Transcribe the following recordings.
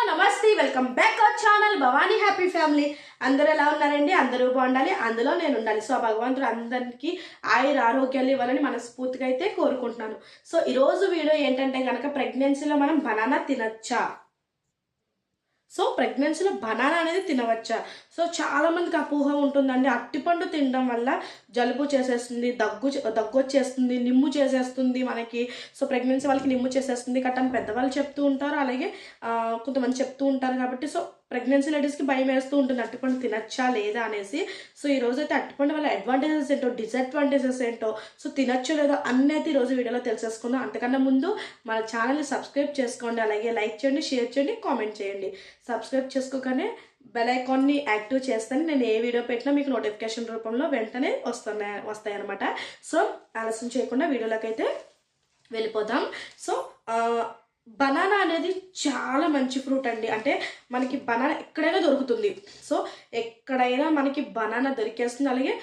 నమస్తే welcome back our channel Bhavani happy family. అందరూ ఎలా ఉన్నారండి? అందరూ బాగుండాలి, అందులో నేను ఉండాలి. సో భగవంతుడు అందరికీ ఆయుర ఆరోగ్యాలు ఇవ్వాలని మనస్ఫూర్తిగా అయితే కోరుకుంటున్నాను. సో ఈరోజు వీడియో ఏంటంటే కనుక ప్రెగ్నెన్సీలో మనం బనానా తినచ్చా, సో ప్రెగ్నెన్సీలో బనానా అనేది తినవచ్చా? సో చాలామందికి అపోహ ఉంటుందండి, అట్టిపండు తినడం వల్ల జలుబు చేసేస్తుంది, దగ్గు వచ్చేస్తుంది, నిమ్ము చేసేస్తుంది మనకి. సో ప్రెగ్నెన్సీ వాళ్ళకి నిమ్ము చేసేస్తుంది కట్టని పెద్దవాళ్ళు చెప్తూ ఉంటారు, అలాగే కొంతమంది చెప్తూ ఉంటారు. కాబట్టి సో ప్రెగ్నెన్సీ లేడీస్కి భయం వేస్తూ ఉంటుంది అట్టిపండు తినచ్చా లేదా అనేసి. సో ఈరోజు అయితే అట్టిపండు వల్ల అడ్వాంటేజెస్ ఏంటో, డిసడ్వాంటేజెస్ ఏంటో, సో తినచ్చో లేదో అన్నీ అయితే ఈరోజు వీడియోలో తెలిసేసుకుందాం. అంతకన్నా ముందు మన ఛానల్ని సబ్స్క్రైబ్ చేసుకోండి, అలాగే లైక్ చేయండి, షేర్ చేయండి, కామెంట్ చేయండి. సబ్స్క్రైబ్ చేసుకోగానే బెల్ ఐకాన్ని యాక్టివ్ చేస్తాను. నేను ఏ వీడియో పెట్టినా మీకు నోటిఫికేషన్ రూపంలో వెంటనే వస్తాయి అనమాట. సో ఆలస్యం చేయకుండా వీడియోలోకి అయితే వెళ్ళిపోతాం. సో బనానా అనేది చాలా మంచి ఫ్రూట్ అండి. అంటే మనకి బనానా ఎక్కడైనా దొరుకుతుంది. సో ఎక్కడైనా మనకి బనానా దొరికేస్తుంది, అలాగే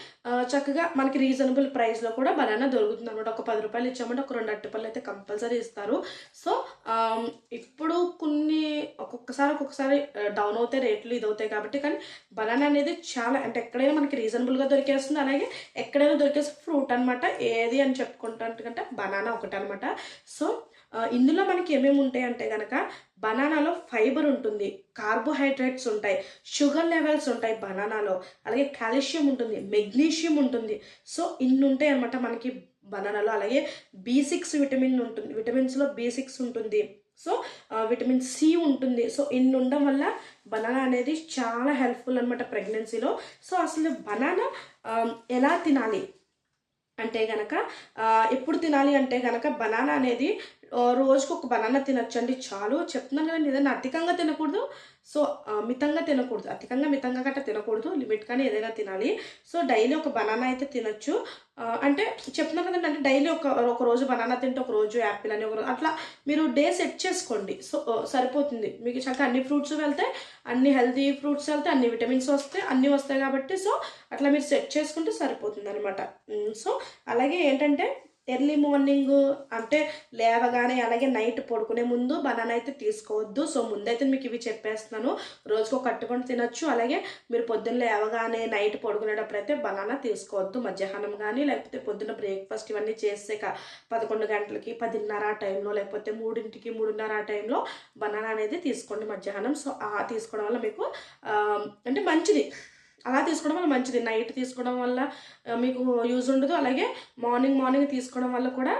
చక్కగా మనకి రీజనబుల్ ప్రైస్లో కూడా బనానా దొరుకుతుంది అనమాట. ఒక 10 రూపాయలు ఇచ్చామంటే ఒక 2 అరటిపళ్ళు అయితే కంపల్సరీ ఇస్తారు. సో ఇప్పుడు ఒక్కొక్కసారి డౌన్ అవుతాయి రేట్లు, ఇది అవుతాయి కాబట్టి. కానీ బనానా అనేది చాలా అంటే ఎక్కడైనా మనకి రీజనబుల్గా దొరికేస్తుంది, అలాగే ఎక్కడైనా దొరికేస్తుంది ఫ్రూట్ అనమాట. ఏది అని చెప్పుకుంటే బనానా ఒకటి అనమాట. సో ఇందులో మనకి ఏమేమి ఉంటాయి అంటే కనుక బనానాలో ఫైబర్ ఉంటుంది, కార్బోహైడ్రేట్స్ ఉంటాయి, షుగర్ లెవెల్స్ ఉంటాయి బనానాలో, అలాగే కాల్షియం ఉంటుంది, మెగ్నీషియం ఉంటుంది. సో ఇన్ని ఉంటాయి అనమాట మనకి బనానాలో. అలాగే B6 విటమిన్ ఉంటుంది, విటమిన్స్లో B6 ఉంటుంది. సో విటమిన్ C ఉంటుంది. సో ఇన్ని ఉండడం వల్ల బనానా అనేది చాలా హెల్ప్ఫుల్ అనమాట ప్రెగ్నెన్సీలో. సో అసలు బనానా ఎలా తినాలి అంటే కనుక, ఎప్పుడు తినాలి అంటే కనుక బనానా అనేది రోజుకు ఒక బనానా తినచ్చండి చాలు. చెప్తున్నాను కదండి, ఏదైనా అధికంగా తినకూడదు, సో మితంగా తినకూడదు, అధికంగా మితంగా గట్రా తినకూడదు, లిమిట్గానే ఏదైనా తినాలి. సో డైలీ ఒక బనానా అయితే తినచ్చు. అంటే చెప్తున్నాను కదండి, అంటే డైలీ ఒక రోజు బనానా తింటే ఒక రోజు యాపిల్ అని, ఒక రోజు అట్లా మీరు డే సెట్ చేసుకోండి. సో సరిపోతుంది మీకు. చక్కగా అన్ని ఫ్రూట్స్ వెళ్తాయి, అన్ని హెల్తీ ఫ్రూట్స్ వెళ్తాయి, అన్ని విటమిన్స్ వస్తాయి, అన్నీ వస్తాయి కాబట్టి సో అట్లా మీరు సెట్ చేసుకుంటే సరిపోతుంది అనమాట. సో అలాగే ఏంటంటే ఎర్లీ మార్నింగ్ అంటే లేవగానే, అలాగే నైట్ పడుకునే ముందు బనానా అయితే తీసుకోవద్దు. సో ముందైతే మీకు ఇవి చెప్పేస్తున్నాను. రోజుకు ఒక అరటిపండు తినచ్చు, అలాగే మీరు పొద్దున్న లేవగానే నైట్ పడుకునేటప్పుడు అయితే బనానా తీసుకోవద్దు. మధ్యాహ్నం కానీ లేకపోతే పొద్దున్న బ్రేక్ఫాస్ట్ ఇవన్నీ చేస్తే 11 గంటలకి, 10:30 ఆ టైంలో, లేకపోతే 3ంటికి, 3:30 ఆ టైంలో బనానా అనేది తీసుకోండి మధ్యాహ్నం. సో తీసుకోవడం వల్ల మీకు అంటే మంచిది, అలా తీసుకోవడం వల్ల మంచిది. నైట్ తీసుకోవడం వల్ల మీకు యూజ్ ఉండదు, అలాగే మార్నింగ్ తీసుకోవడం వల్ల కూడా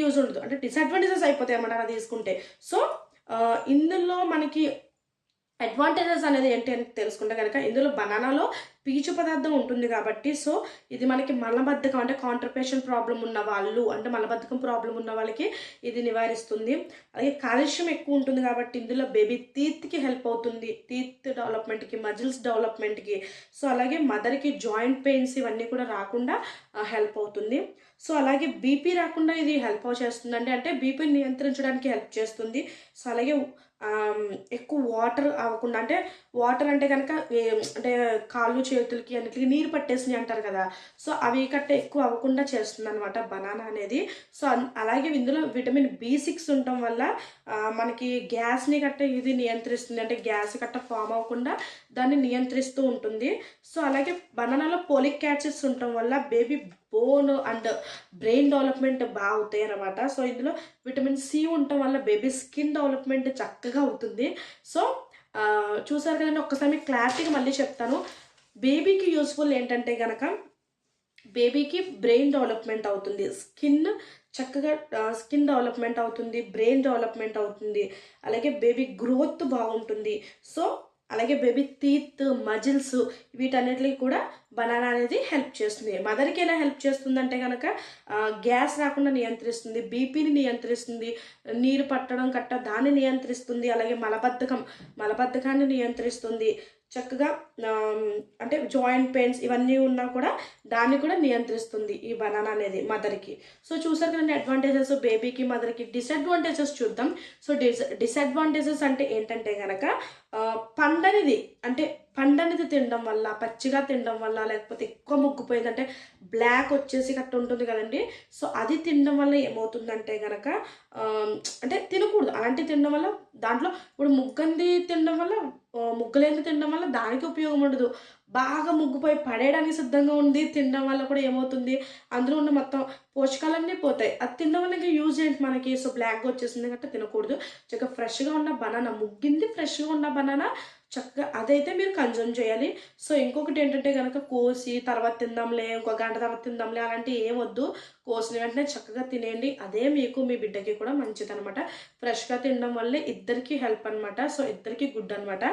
యూజ్ ఉండదు. అంటే డిసడ్వాంటేజెస్ అయిపోతాయి అన్నమాట అలా తీసుకుంటే. సో ఇందులో మనకి అడ్వాంటేజెస్ అనేది ఏంటి అని తెలుసుకుంటే కనుక, ఇందులో బనానాలో పీచు పదార్థం ఉంటుంది కాబట్టి సో ఇది మనకి మలబద్ధకం అంటే కాన్స్టిపేషన్ ప్రాబ్లం ఉన్న వాళ్ళు, అంటే మలబద్ధకం ప్రాబ్లం ఉన్న వాళ్ళకి ఇది నివారిస్తుంది. అలాగే కాల్షియం ఎక్కువ ఉంటుంది కాబట్టి ఇందులో బేబీ టీత్కి హెల్ప్ అవుతుంది, టీత్ డెవలప్మెంట్కి, మజిల్స్ డెవలప్మెంట్కి. సో అలాగే మదర్కి జాయింట్ పెయిన్స్ ఇవన్నీ కూడా రాకుండా హెల్ప్ అవుతుంది. సో అలాగే బీపీ రాకుండా ఇది హెల్ప్ చేస్తుందండి, అంటే బీపీని నియంత్రించడానికి హెల్ప్ చేస్తుంది. సో అలాగే ఎక్కువ వాటర్ అవ్వకుండా, అంటే వాటర్ అంటే కనుక అంటే కాళ్ళు చేతులకి అన్నిటికీ నీరు పట్టేసినాయి అంటారు కదా, సో అవి కట్ట ఎక్కువ అవ్వకుండా చేస్తుంది అనమాట బనానా అనేది. సో అలాగే ఇందులో విటమిన్ B6 ఉండటం వల్ల మనకి గ్యాస్ని కట్ట ఇది నియంత్రిస్తుంది, అంటే గ్యాస్ కట్ట ఫామ్ అవ్వకుండా దాన్ని నియంత్రిస్తూ ఉంటుంది. సో అలాగే బనానాలో పోలిక్ యాసిడ్స్ ఉండటం వల్ల baby bone and brain development బాగా అవుతాయి అన్నమాట. సో ఇందులో విటమిన్ C ఉండటం వల్ల బేబీ స్కిన్ డెవలప్మెంట్ చక్కగా అవుతుంది. సో చూసారు కదండి, ఒక్కసారి మీకు క్లారిటీగా మళ్ళీ చెప్తాను. బేబీకి యూస్ఫుల్ ఏంటంటే కనుక, బేబీకి బ్రెయిన్ డెవలప్మెంట్ అవుతుంది, చక్కగా స్కిన్ డెవలప్మెంట్ అవుతుంది, బ్రెయిన్ డెవలప్మెంట్ అవుతుంది, అలాగే బేబీ గ్రోత్ బాగుంటుంది. సో అలాగే బేబీ టీత్, మజిల్స్ వీటన్నిటికి కూడా బనానా అనేది హెల్ప్ చేస్తుంది. మదర్కి ఎలా హెల్ప్ చేస్తుంది అంటే కనుక గ్యాస్ రాకుండా నియంత్రిస్తుంది, బీపీని నియంత్రిస్తుంది, నీరు పట్టడం దాన్ని నియంత్రిస్తుంది, అలాగే మలబద్ధకాన్ని నియంత్రిస్తుంది. చక్కగా అంటే జాయింట్ పెయిన్స్ ఇవన్నీ ఉన్నా కూడా దాన్ని కూడా నియంత్రిస్తుంది ఈ బనానా అనేది మదర్కి. సో చూసారు కదండి అడ్వాంటేజెస్ బేబీకి, మదర్కి. డిసడ్వాంటేజెస్ చూద్దాం. సో డిసడ్వాంటేజెస్ అంటే ఏంటంటే కనుక, పండనిది అంటే పండనిది తినడం వల్ల, పచ్చిగా తినడం వల్ల, లేకపోతే ఎక్కువ ముగ్గిపోయింది అంటే బ్లాక్ వచ్చేసి గట్ట ఉంటుంది కదండి. సో అది తినడం వల్ల ఏమవుతుందంటే కనుక అంటే తినకూడదు. అలాంటివి తినడం వల్ల దాంట్లో ఇప్పుడు ముగ్గంది తినడం వల్ల, ముగ్గలేనిది తినడం వల్ల దానికి ఉపయోగం ఉండదు. బాగా ముగ్గిపోయి పడేయడానికి సిద్ధంగా ఉంది తినడం వల్ల కూడా ఏమవుతుంది, అందులో ఉన్న మొత్తం పోషకాలన్నీ పోతాయి. అది తినడం వల్ల ఇంకా యూజ్ ఏంటి మనకి? సో బ్లాక్గా వచ్చేసింది గట్ట తినకూడదు. చక్కగా ఫ్రెష్గా ఉన్న బనానా, ముగ్గింది ఫ్రెష్గా ఉన్న బనానా చక్కగా అదైతే మీరు కన్జ్యూమ్ చేయాలి. సో ఇంకొకటి ఏంటంటే కనుక కోసి తర్వాత తిందాంలే, ఇంకో గంట తర్వాత తిందాంలే అలాంటివి ఏం వద్దు. కోసిన వెంటనే చక్కగా తినేయండి. అదే మీకు మీ బిడ్డకి కూడా మంచిదనమాట. ఫ్రెష్గా తినడం వల్లే ఇద్దరికి హెల్ప్ అనమాట. సో ఇద్దరికి గుడ్ అనమాట.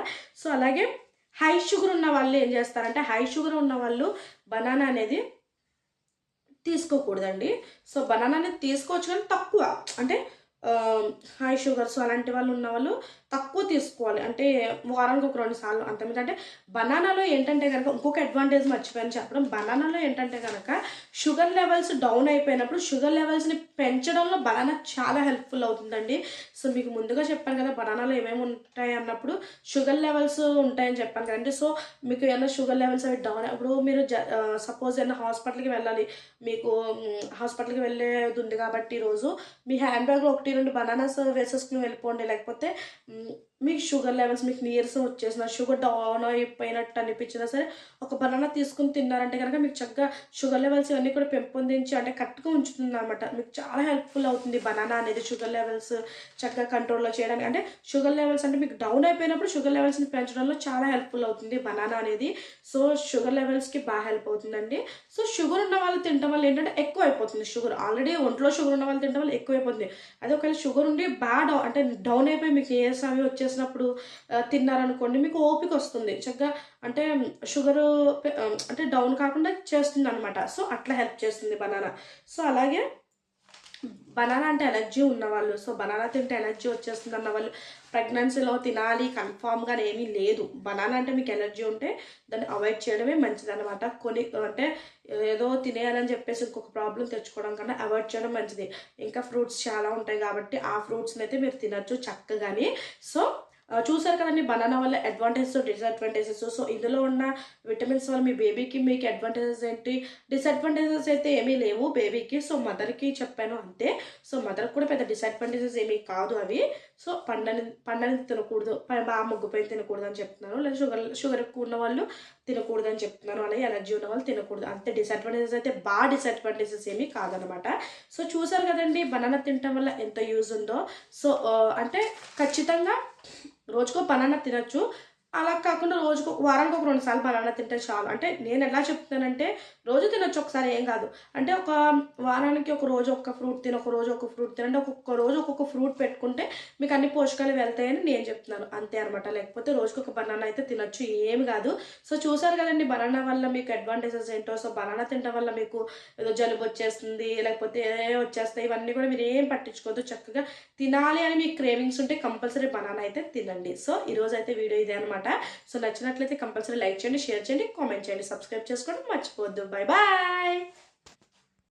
సో అలాగే హై షుగర్ ఉన్న వాళ్ళు ఏం చేస్తారంటే, హై షుగర్ ఉన్న వాళ్ళు బనానా అనేది తీసుకోకూడదండి. సో బనానా అనేది తీసుకోవచ్చు కానీ తక్కువ, అంటే హై షుగర్స్ అలాంటి వాళ్ళు ఉన్నవాళ్ళు తక్కువ తీసుకోవాలి. అంటే వారానికి ఒక 2 సార్లు అంత. ఎందుకంటే బనానాలో ఏంటంటే కనుక ఇంకొక అడ్వాంటేజ్ మర్చిపోయాను చెప్పడం. బనానాలో ఏంటంటే కనుక షుగర్ లెవెల్స్ డౌన్ అయిపోయినప్పుడు షుగర్ లెవెల్స్ని పెంచడంలో బనానా చాలా హెల్ప్ఫుల్ అవుతుందండి. సో మీకు ముందుగా చెప్పాను కదా బనానాలో ఏమేమి ఉంటాయి అన్నప్పుడు షుగర్ లెవెల్స్ ఉంటాయని చెప్పాను కదండి. సో మీకు ఏమైనా షుగర్ లెవెల్స్ అవి డౌన్, ఇప్పుడు మీరు సపోజ్ ఏమైనా హాస్పిటల్కి వెళ్ళాలి, మీకు హాస్పిటల్కి వెళ్ళేది ఉంది కాబట్టి రోజు మీ హ్యాండ్ బ్యాగ్లో 1-2 బనానాస్ వేసేసుకుని వెళ్ళిపోండి. లేకపోతే మీకు షుగర్ లెవెల్స్, మీకు నీరసం వచ్చేసిన, షుగర్ డౌన్ అయిపోయినట్టు అనిపించినా సరే ఒక బనానా తీసుకుని తిన్నారంటే కనుక మీకు చక్కగా షుగర్ లెవెల్స్ ఇవన్నీ కూడా పెంపొందించి అంటే కరెక్ట్గా ఉంచుతుంది అనమాట. మీకు చాలా హెల్ప్ఫుల్ అవుతుంది బనానా అనేది షుగర్ లెవెల్స్ చక్కగా కంట్రోల్లో చేయడానికి. అంటే షుగర్ లెవెల్స్ అంటే మీకు డౌన్ అయిపోయినప్పుడు షుగర్ లెవెల్స్ని పెంచడంలో చాలా హెల్ప్ఫుల్ అవుతుంది బనానా అనేది. సో షుగర్ లెవెల్స్కి బాగా హెల్ప్ అవుతుందండి. సో షుగర్ ఉన్న వాళ్ళు తినడం వల్ల ఏంటంటే ఎక్కువ అయిపోతుంది షుగర్. ఆల్రెడీ ఒంట్లో షుగర్ ఉన్న వాళ్ళు తినడం వల్ల ఎక్కువ అయిపోతుంది. అదే ఒకవేళ షుగర్ ఉండి బాగా అంటే డౌన్ అయిపోయి మీకు ఏ సమయం వచ్చేసినప్పుడు తిన్నారనుకోండి, మీకు ఓపిక వస్తుంది చక్కగా. అంటే షుగరు అంటే డౌన్ కాకుండా చేస్తుంది అనమాట. సో అట్లా హెల్ప్ చేస్తుంది బనానా. సో అలాగే బనానా అంటే ఎలర్జీ ఉన్నవాళ్ళు, సో బనానా తింటే ఎలర్జీ వచ్చేస్తుంది అన్న వాళ్ళు, ప్రెగ్నెన్సీలో తినాలి కన్ఫామ్గా ఏమీ లేదు. బనానా అంటే మీకు ఎలర్జీ ఉంటే దాన్ని అవాయిడ్ చేయడమే మంచిదన్నమాట. అంటే ఏదో తినేయాలని చెప్పేసి ఇంకొక ప్రాబ్లం తెచ్చుకోవడం కన్నా అవాయిడ్ చేయడం మంచిది. ఇంకా ఫ్రూట్స్ చాలా ఉంటాయి కాబట్టి ఆ ఫ్రూట్స్ని అయితే మీరు తినచ్చు చక్కగాని. సో చూసారు కదండి బనానా వల్ల అడ్వాంటేజెస్, డిసడ్వాంటేజెస్. సో ఇందులో ఉన్న విటమిన్స్ వల్ల మీ బేబీకి మీకు అడ్వాంటేజెస్ ఏంటి, డిసడ్వాంటేజెస్ అయితే ఏమీ లేవు బేబీకి. సో మదర్కి చెప్పాను అంతే. సో మదర్కి కూడా పెద్ద డిసడ్వాంటేజెస్ ఏమీ కాదు అవి. సో పండని తినకూడదు, బాగా ముగ్గుపోయి తినకూడదు అని చెప్తున్నాను. లేదా షుగర్ ఎక్కువ ఉన్న వాళ్ళు తినకూడదు అని చెప్తున్నాను. అలాగే ఎలర్జీ ఉన్న వాళ్ళు తినకూడదు అంతే. డిసడ్వాంటేజెస్ అయితే బాగా డిసడ్వాంటేజెస్ ఏమీ కాదనమాట. సో చూసారు కదండి బనానా తినటం వల్ల ఎంత యూజ్ ఉందో. సో అంటే ఖచ్చితంగా రోజుకో బనానా తినచ్చు. అలా కాకుండా వారానికి ఒక 2 సార్లు బనానా తింటే చాలు. అంటే నేను ఎలా చెప్తానంటే రోజు తినొచ్చు ఒకసారి ఏం కాదు. అంటే ఒక వారానికి ఒక రోజు ఒక్క ఫ్రూట్ తిని, ఒక రోజు ఒక ఫ్రూట్ తినండి. ఒక్కొక్క రోజు ఒక్కొక్క ఫ్రూట్ పెట్టుకుంటే మీకు అన్ని పోషకాలు వెళ్తాయని నేను చెప్తున్నాను అంతే అనమాట. లేకపోతే రోజుకి ఒక బనానా అయితే తినొచ్చు, ఏమి కాదు. సో చూసారు కదండి బనానా వల్ల మీకు అడ్వాంటేజెస్ ఏంటో. సో బనానా తినడం వల్ల మీకు ఏదో జలుబు వచ్చేస్తుంది, లేకపోతే వచ్చేస్తాయి, ఇవన్నీ కూడా మీరు ఏం పట్టించుకోవద్దు. చక్కగా తినాలి అని మీకు క్రేవింగ్స్ ఉంటే కంపల్సరీ బనానా అయితే తినండి. సో ఈరోజు అయితే వీడియో ఇదే అనమాట. సో నచ్చినట్లయితే కంపల్సరీ లైక్ చేయండి, షేర్ చేయండి, కామెంట్ చేయండి, సబ్స్క్రైబ్ చేసుకోవడం మర్చిపోవద్దు. Bye bye.